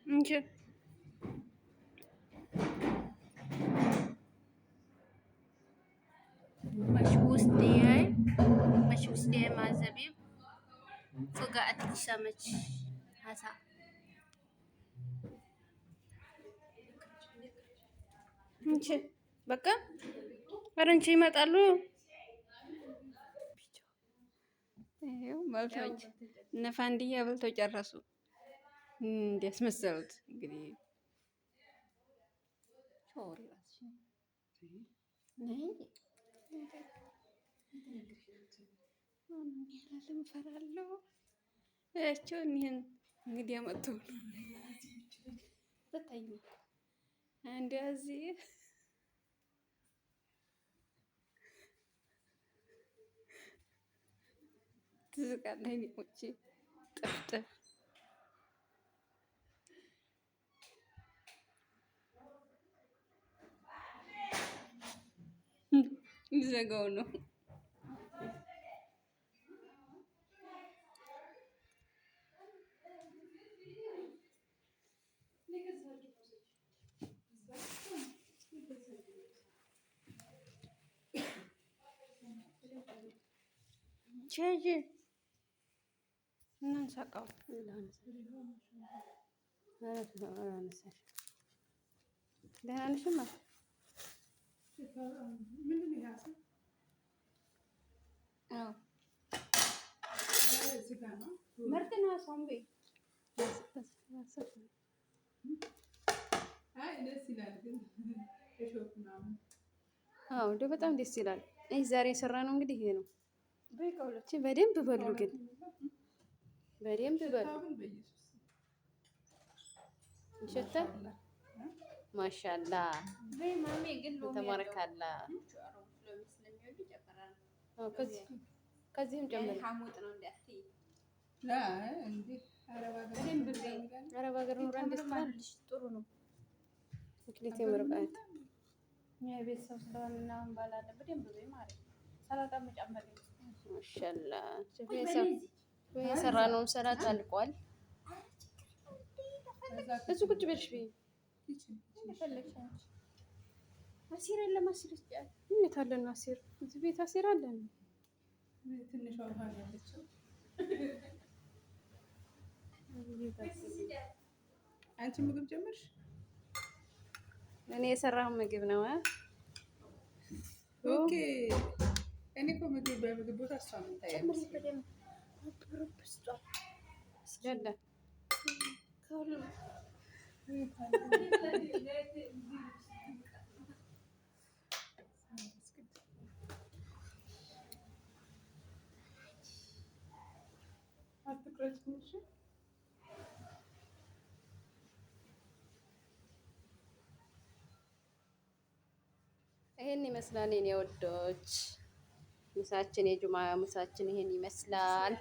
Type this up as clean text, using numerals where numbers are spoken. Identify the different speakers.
Speaker 1: እንጂ مش وسطي مع الزبيب فقعت السمك هسا እንቺ በቃ ኧረ እንቺ ይመጣሉ። ይኸው በልተው እነ ፋንድያ በልተው ጨረሱ። እንዲያስመሰሉት እንግዲህ እፈራለሁ። እያቸውን ይህን እንግዲህ ያመጡ ተታዩ እንደዚህ ትዝቃለህ። ሊሞቼ ጥፍጥፍ ሊዘጋው ነው። ቼጂ እናንሳቀው ደህና ነሽማ? ምርጥ ነው። ሶምቤ እንደው በጣም ደስ ይላል። ይህ ዛሬ የሰራ ነው እንግዲህ ይሄ ነው። በደንብ በሉ ግን በደንብ በሉ። ይሸታል። ማሻላ ተባረካላ። ከዚህም ጨምር። አረብ ሀገር ኑራ እንደስታልሽ ጥሩ ነው። ምክንያት የምርቃት የቤተሰብ ስለሆነ ምናምን ባላለ በደንብ በይ ማለት ነው። ሰላጣ መጨመር ማሻላ የሰራነውን ሰላጣ አልቋል። እሱ ቁጭ በልሽ በይ አሲር የለም። አሲር ይስጫል። እንዴት አለን አሲር? እዚህ ቤት አሲር አለን። ትንሽ ውሃ ያለችው አንቺ ምግብ ጀመርሽ? እኔ የሰራው ምግብ ነው። ኦኬ እኔ እኮ ምግብ በምግብ ቦታ እሷ ምን ታያለሽ? ይሄን ይመስላል የኔ ወዶች። ምሳችን የጁማ ምሳችን ይሄን ይመስላል።